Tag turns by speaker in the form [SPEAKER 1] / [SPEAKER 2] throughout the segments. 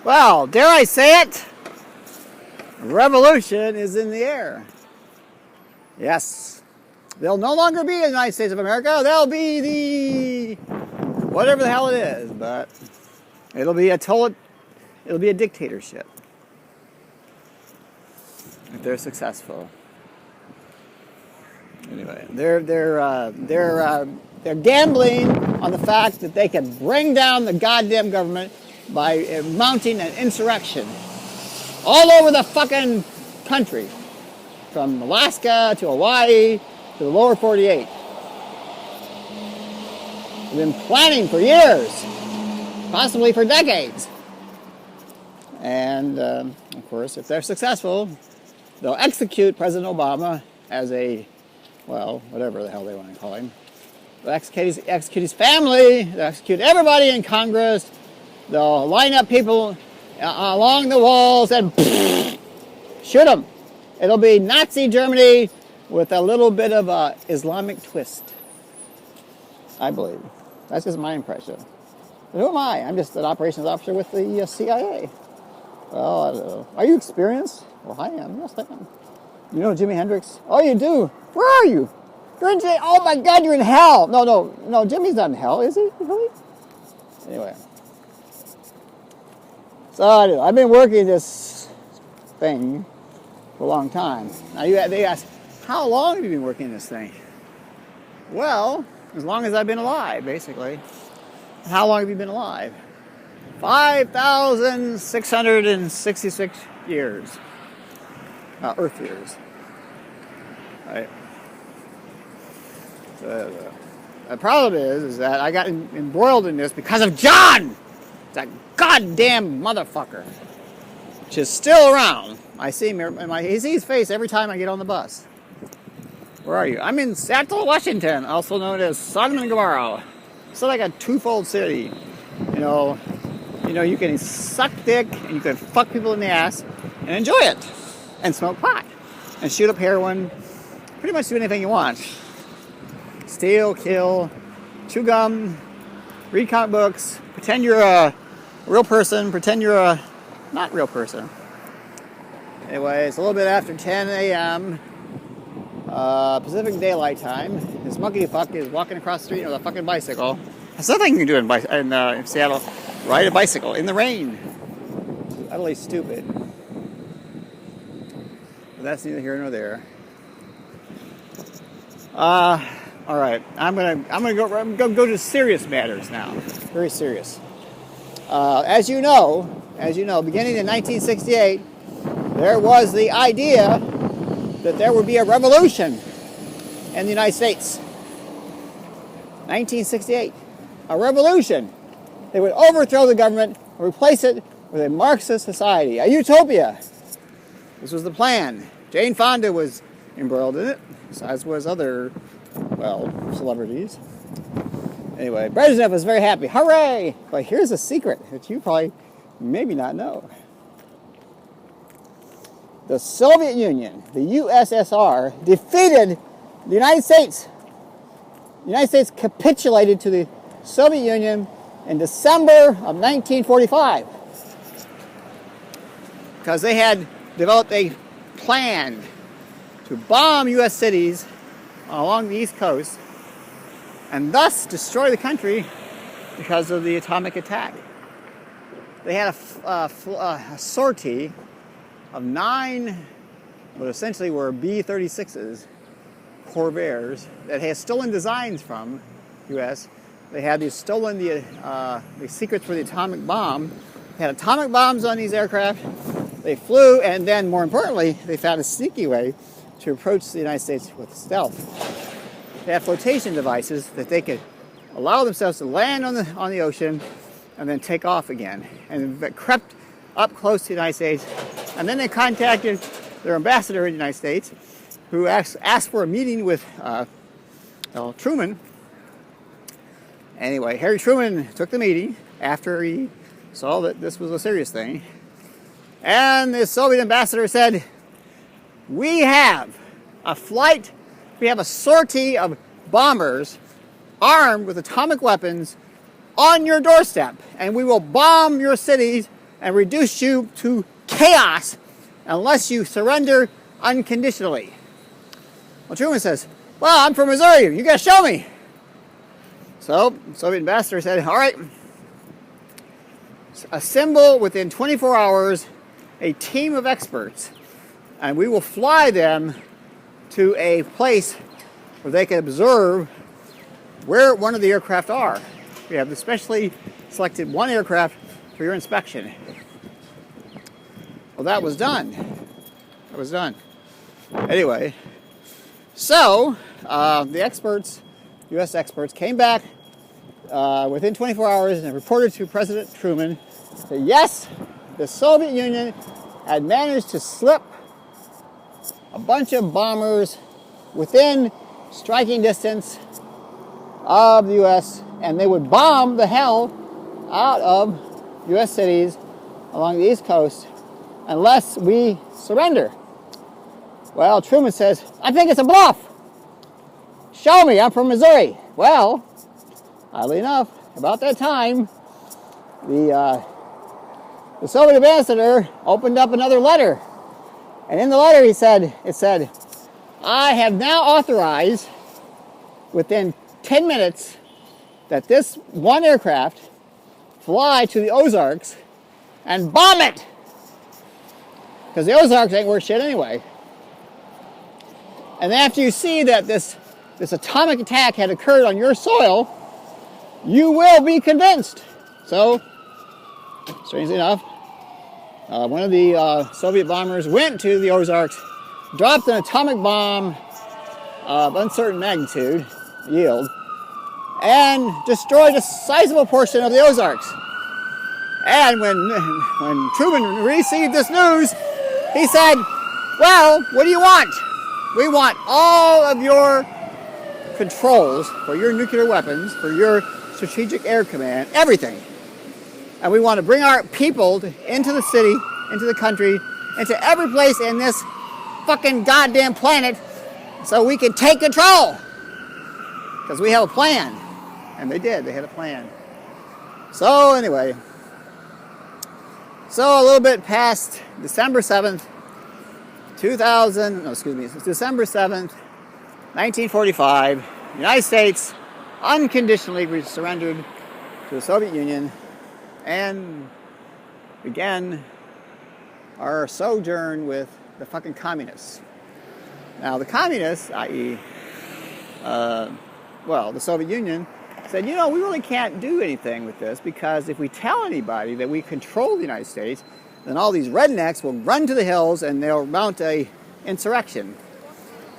[SPEAKER 1] Well, dare I say it? Revolution is in the air. Yes. They'll no longer be the United States of America. They'll be the whatever the hell it is, but it'll be a dictatorship if they're successful. Anyway, they're gambling on the fact that they can bring down the goddamn government by mounting an insurrection all over the fucking country, from Alaska to Hawaii to the lower 48. They've been planning for years, possibly for decades. And, of course, if they're successful, they'll execute President Obama as a, well, whatever the hell they want to call him. They'll execute his family, they'll execute everybody in Congress, they'll line up people along the walls and shoot them. It'll be Nazi Germany with a little bit of an Islamic twist, I believe. That's just my impression. But who am I? I'm just an operations officer with the CIA. Well, I don't know. Are you experienced? Well, I am. Yes, I am. You know Jimi Hendrix? Oh, you do? Where are you? You're in jail. Oh, my God, you're in hell. No, Jimmy's not in hell, is he? Really? Anyway. So, I've been working this thing for a long time. Now, they ask, how long have you been working this thing? Well, as long as I've been alive, basically. How long have you been alive? 5,666 years. Earth years. Right. So, the problem is that I got embroiled in this because of John! That goddamn motherfucker. Which is still around. I see him, I see his face every time I get on the bus. Where are you? I'm in Seattle, Washington, also known as Sodom and Gomorrah. It's like a twofold city. You know, you can suck dick and you can fuck people in the ass and enjoy it. And smoke pot. And shoot up heroin. Pretty much do anything you want. Steal, kill, chew gum, read comic books, pretend you're a real person, pretend you're a not real person. Anyway, it's a little bit after 10 a.m. Pacific Daylight Time. This monkey fuck is walking across the street with a fucking bicycle. There's nothing you can do in Seattle. Ride a bicycle in the rain. Utterly stupid. But that's neither here nor there. All right, I'm gonna go to serious matters now. Very serious. As you know, beginning in 1968, there was the idea that there would be a revolution in the United States. 1968, a revolution. They would overthrow the government and replace it with a Marxist society, a utopia. This was the plan. Jane Fonda was embroiled in it, as was other, well, celebrities. Anyway, Brezhnev was very happy. Hooray! But here's a secret that you probably maybe not know. The Soviet Union, the USSR, defeated the United States. The United States capitulated to the Soviet Union in December of 1945 because they had developed a plan to bomb U.S. cities along the East Coast and thus destroy the country because of the atomic attack. They had a sortie of 9, what essentially were B-36s, Corvairs, that had stolen designs from U.S. They had stolen the secrets for the atomic bomb. They had atomic bombs on these aircraft. They flew, and then, more importantly, they found a sneaky way to approach the United States with stealth. They had flotation devices that they could allow themselves to land on the ocean and then take off again. And they crept up close to the United States. And then they contacted their ambassador in the United States, who asked for a meeting with Truman. Anyway, Harry Truman took the meeting after he saw that this was a serious thing. And the Soviet ambassador said, we have a sortie of bombers armed with atomic weapons on your doorstep, and we will bomb your cities and reduce you to chaos unless you surrender unconditionally. Well, Truman says, well, I'm from Missouri. You got to show me. So the Soviet ambassador said, all right, assemble within 24 hours a team of experts, and we will fly them to a place where they can observe where one of the aircraft are. We have especially selected one aircraft for your inspection. Well, that was done. That was done. Anyway, so the experts, U.S. experts, came back within 24 hours and reported to President Truman that yes, the Soviet Union had managed to slip a bunch of bombers within striking distance of the U.S., and they would bomb the hell out of U.S. cities along the East Coast unless we surrender. Well, Truman says, I think it's a bluff. Show me, I'm from Missouri. Well, oddly enough, about that time, the Soviet ambassador opened up another letter. And in the letter it said, I have now authorized within 10 minutes that this one aircraft fly to the Ozarks and bomb it. Because the Ozarks ain't worth shit anyway. And after you see that this atomic attack had occurred on your soil, you will be convinced. So, strangely enough, one of the Soviet bombers went to the Ozarks, dropped an atomic bomb of uncertain magnitude, yield, and destroyed a sizable portion of the Ozarks. And when Truman received this news, he said, well, what do you want? We want all of your controls for your nuclear weapons, for your strategic air command, everything. And we want to bring our people into the city, into the country, into every place in this fucking goddamn planet so we can take control. Because we have a plan. And they did. They had a plan. So anyway, so a little bit past December 7th, December 7th, 1945, the United States unconditionally surrendered to the Soviet Union and began our sojourn with the fucking communists. Now, the communists, i.e., the Soviet Union, said, you know, we really can't do anything with this because if we tell anybody that we control the United States, then all these rednecks will run to the hills and they'll mount a insurrection.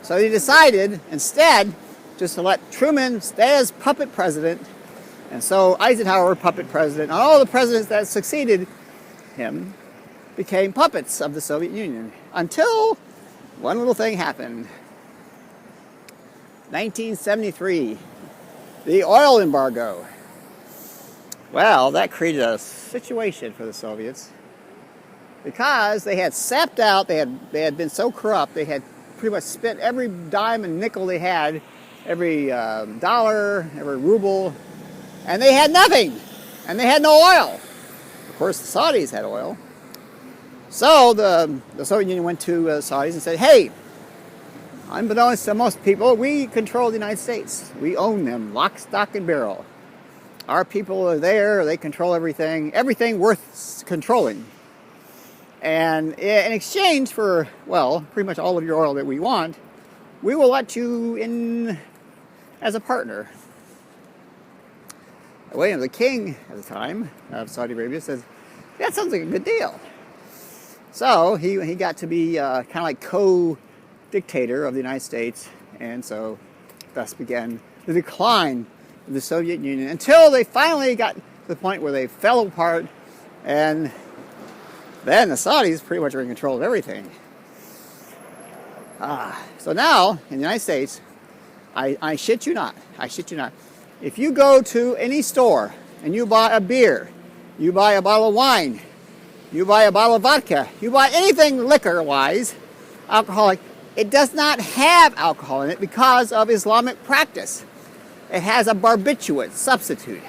[SPEAKER 1] So they decided instead just to let Truman stay as puppet president, and so Eisenhower, puppet president, and all the presidents that succeeded him became puppets of the Soviet Union until one little thing happened. 1973, the oil embargo. Well, that created a situation for the Soviets because they had sapped out, they had been so corrupt, they had pretty much spent every dime and nickel they had, every dollar, every ruble, and they had nothing, and they had no oil. Of course, the Saudis had oil. So the Soviet Union went to the Saudis and said, hey, unbeknownst to most people, we control the United States. We own them, lock, stock, and barrel. Our people are there, they control everything worth controlling. And in exchange for, well, pretty much all of your oil that we want, we will let you in as a partner. William, the king at the time of Saudi Arabia, says, that sounds like a good deal. So he got to be kind of like co-dictator of the United States, and so thus began the decline of the Soviet Union until they finally got to the point where they fell apart, and then the Saudis pretty much were in control of everything. So now, in the United States, I shit you not, if you go to any store and you buy a beer, you buy a bottle of wine, you buy a bottle of vodka, you buy anything liquor-wise, alcoholic, it does not have alcohol in it because of Islamic practice. It has a barbiturate substitute.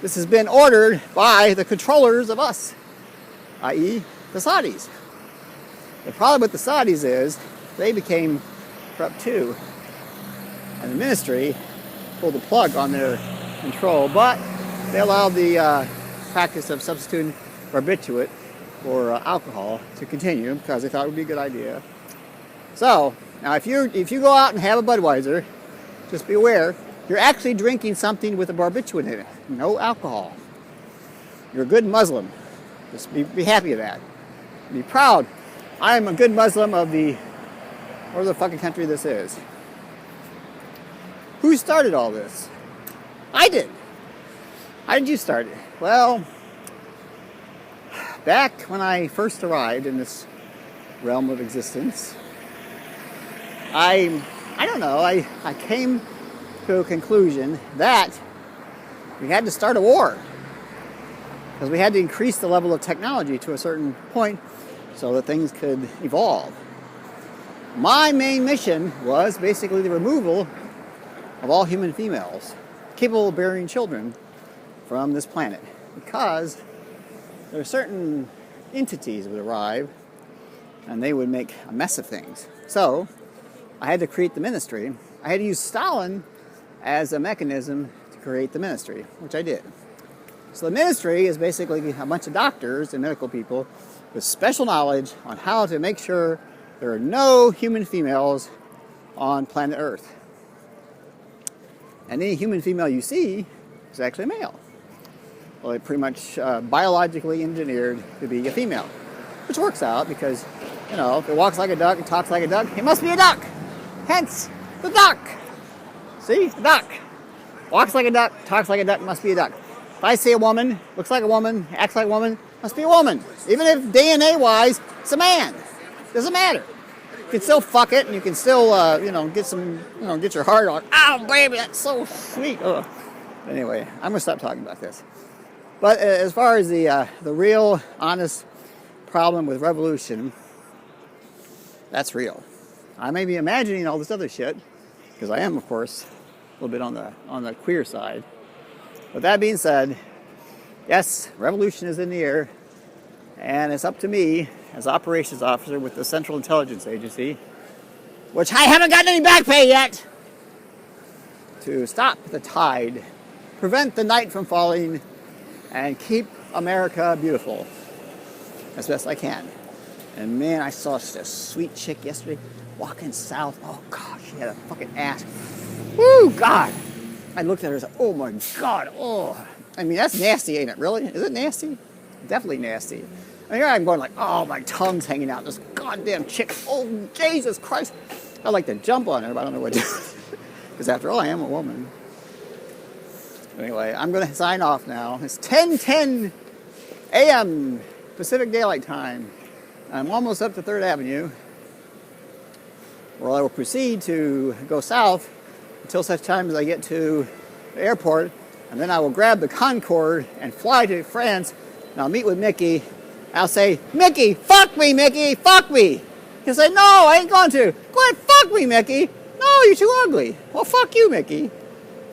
[SPEAKER 1] This has been ordered by the controllers of us. i.e. the Saudis. The problem with the Saudis is they became corrupt too, and the ministry pulled the plug on their control, but they allowed the practice of substituting barbiturate for alcohol to continue because they thought it would be a good idea. So now if you go out and have a Budweiser, just be aware you're actually drinking something with a barbiturate in it, no alcohol. You're a good Muslim. Just be happy of that. Be proud. I am a good Muslim of the whatever the fucking country this is. Who started all this? I did. How did you start it? Well, back when I first arrived in this realm of existence, I don't know, I came to a conclusion that we had to start a war. Because we had to increase the level of technology to a certain point so that things could evolve. My main mission was basically the removal of all human females capable of bearing children from this planet. Because there are certain entities that would arrive and they would make a mess of things. So I had to create the ministry. I had to use Stalin as a mechanism to create the ministry, which I did. So the ministry is basically a bunch of doctors and medical people with special knowledge on how to make sure there are no human females on planet Earth. And any human female you see is actually a male. Well, they're pretty much biologically engineered to be a female, which works out because, you know, if it walks like a duck and talks like a duck, it must be a duck. Hence, the duck. See? The duck. Walks like a duck, talks like a duck, must be a duck. If I see a woman, looks like a woman, acts like a woman, must be a woman. Even if DNA-wise, it's a man. Doesn't matter. You can still fuck it, and you can still, get some, get your heart on. Oh, baby, that's so sweet. Ugh. Anyway, I'm gonna stop talking about this. But as far as the real, honest problem with revolution, that's real. I may be imagining all this other shit, because I am, of course, a little bit on the queer side. With that being said, yes, revolution is in the air, and it's up to me as operations officer with the Central Intelligence Agency, which I haven't gotten any back pay yet, to stop the tide, prevent the night from falling, and keep America beautiful as best I can. And man, I saw such a sweet chick yesterday walking south. Oh God, she had a fucking ass. Woo, God. I looked at her and said, oh my God, oh. I mean, that's nasty, ain't it, really? Is it nasty? Definitely nasty. I mean, here I'm going like, oh, my tongue's hanging out. This goddamn chick, oh, Jesus Christ. I'd like to jump on her, but I don't know what to do. Because after all, I am a woman. Anyway, I'm going to sign off now. It's 10:10 a.m. Pacific Daylight Time. I'm almost up to 3rd Avenue, where I will proceed to go south until such time as I get to the airport, and then I will grab the Concorde and fly to France, and I'll meet with Mickey. I'll say, Mickey, fuck me, Mickey, fuck me. He'll say, no, I ain't going to. Go ahead, fuck me, Mickey. No, you're too ugly. Well, fuck you, Mickey.